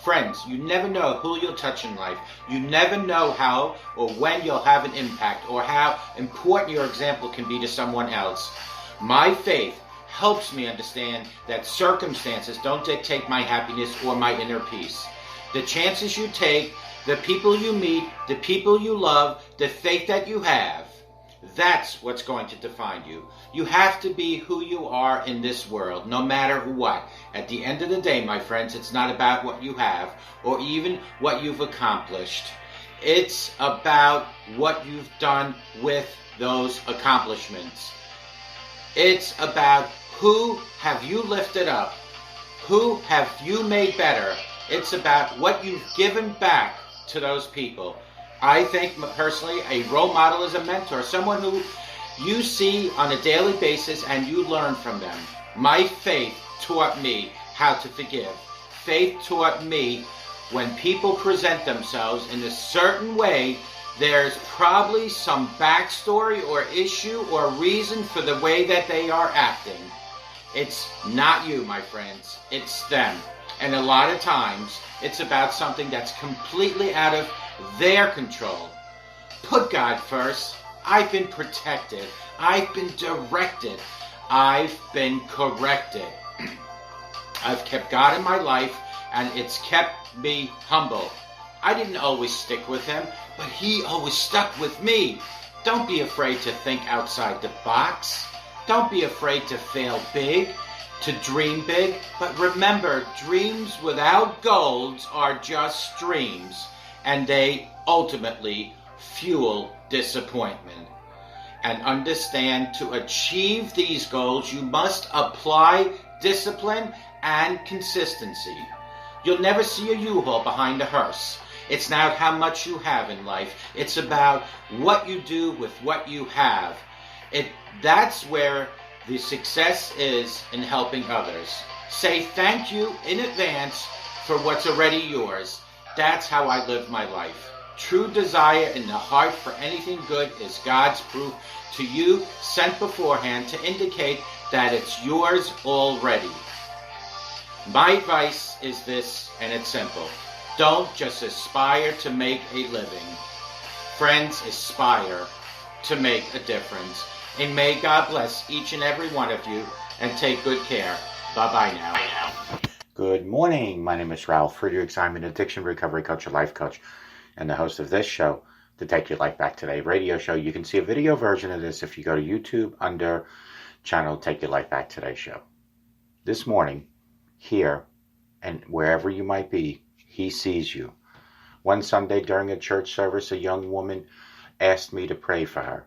Friends, you never know who you'll touch in life. You never know how or when you'll have an impact or how important your example can be to someone else. My faith helps me understand that circumstances don't dictate my happiness or my inner peace. The chances you take, the people you meet, the people you love, the faith that you have, that's what's going to define you. You have to be who you are in this world, no matter what. At the end of the day, my friends, it's not about what you have or even what you've accomplished. It's about what you've done with those accomplishments. It's about who have you lifted up, who have you made better. It's about what you've given back to those people. I think personally a role model is a mentor, someone who you see on a daily basis and you learn from them. My faith taught me how to forgive. Faith taught me when people present themselves in a certain way, there's probably some backstory or issue or reason for the way that they are acting. It's not you, my friends. It's them. And a lot of times, it's about something that's completely out of their control. Put God first. I've been protected. I've been directed. I've been corrected. I've kept God in my life, and it's kept me humble. I didn't always stick with him, but he always stuck with me. Don't be afraid to think outside the box. Don't be afraid to fail big, to dream big. But remember, dreams without goals are just dreams, and they ultimately fuel disappointment. And understand, to achieve these goals, you must apply discipline and consistency. You'll never see a U-Haul behind a hearse. It's not how much you have in life. It's about what you do with what you have. That's where the success is in helping others. Say thank you in advance for what's already yours. That's how I live my life. True desire in the heart for anything good is God's proof to you, sent beforehand to indicate that it's yours already. My advice is this, and it's simple. Don't just aspire to make a living. Friends, aspire to make a difference. And may God bless each and every one of you, and take good care. Bye-bye now. Good morning. My name is Ralf Friedrichs. I'm an addiction recovery coach, a life coach, and the host of this show, the Take Your Life Back Today radio show. You can see a video version of this if you go to YouTube under channel Take Your Life Back Today show. This morning, here and wherever you might be, he sees you. One Sunday during a church service, a young woman asked me to pray for her.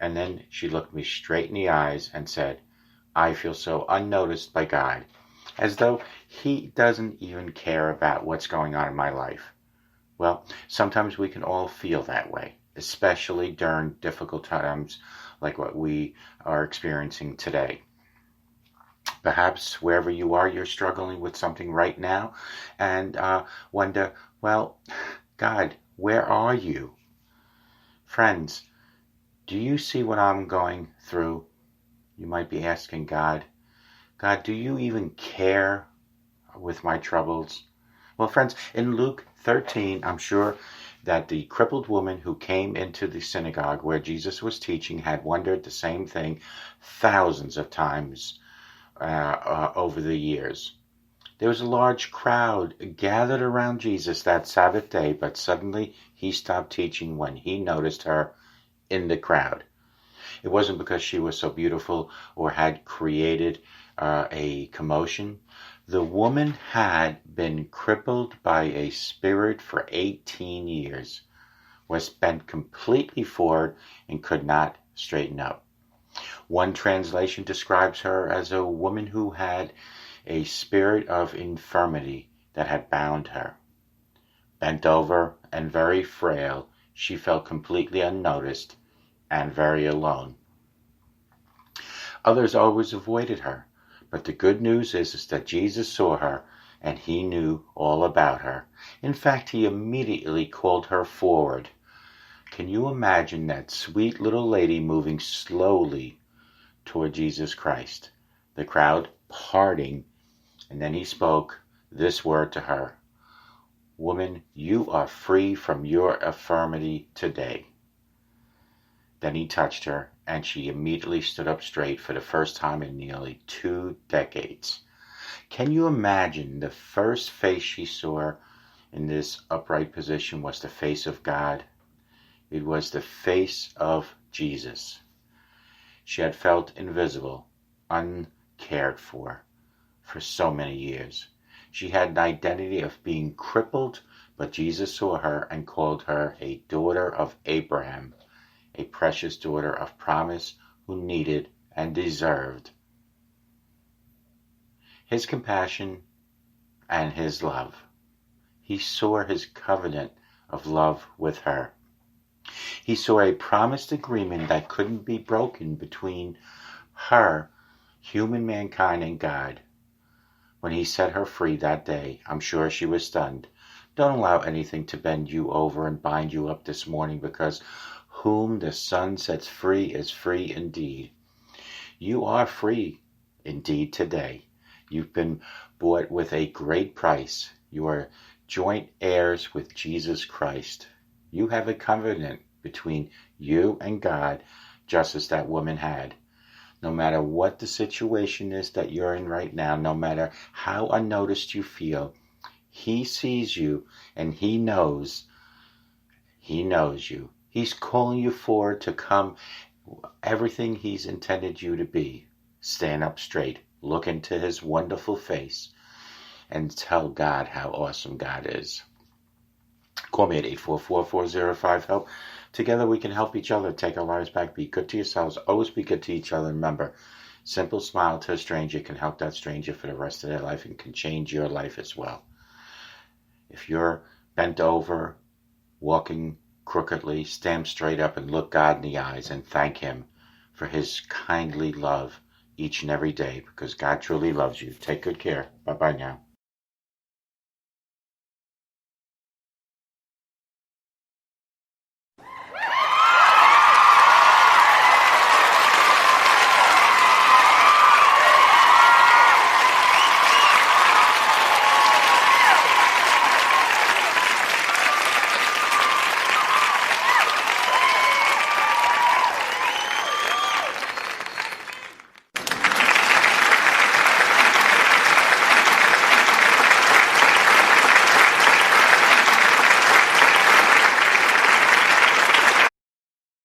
And then she looked me straight in the eyes and said, I feel so unnoticed by God, as though he doesn't even care about what's going on in my life. Well, sometimes we can all feel that way, especially during difficult times like what we are experiencing today. Perhaps wherever you are, you're struggling with something right now and wonder, well, God, where are you? Friends, do you see what I'm going through? You might be asking God, do you even care with my troubles? Well, friends, in Luke 13, I'm sure that the crippled woman who came into the synagogue where Jesus was teaching had wondered the same thing thousands of times over the years. There was a large crowd gathered around Jesus that Sabbath day, but suddenly he stopped teaching when he noticed her in the crowd. It wasn't because she was so beautiful or had created a commotion. The woman had been crippled by a spirit for 18 years, was bent completely forward and could not straighten up. One translation describes her as a woman who had a spirit of infirmity that had bound her. Bent over and very frail, she felt completely unnoticed and very alone. Others always avoided her, but the good news is that Jesus saw her and he knew all about her. In fact, he immediately called her forward. Can you imagine that sweet little lady moving slowly toward Jesus Christ, the crowd parting, and then he spoke this word to her. Woman, you are free from your infirmity today. Then he touched her, and she immediately stood up straight for the first time in nearly 2 decades. Can you imagine the first face she saw in this upright position was the face of God? It was the face of Jesus. She had felt invisible, uncared for so many years. She had an identity of being crippled, but Jesus saw her and called her a daughter of Abraham, a precious daughter of promise who needed and deserved his compassion and his love. He saw his covenant of love with her. He saw a promised agreement that couldn't be broken between her, human mankind, and God. When he set her free that day, I'm sure she was stunned. Don't allow anything to bend you over and bind you up this morning, because whom the Son sets free is free indeed. You are free indeed today. You've been bought with a great price. You are joint heirs with Jesus Christ. You have a covenant between you and God, just as that woman had. No matter what the situation is that you're in right now, no matter how unnoticed you feel, he sees you and he knows you. He's calling you forward to come everything he's intended you to be. Stand up straight, look into his wonderful face, and tell God how awesome God is. Call me at 844-405-HELP. Together we can help each other take our lives back. Be good to yourselves. Always be good to each other. Remember, simple smile to a stranger can help that stranger for the rest of their life and can change your life as well. If you're bent over, walking crookedly, stand straight up and look God in the eyes and thank him for his kindly love each and every day, because God truly loves you. Take good care. Bye-bye now.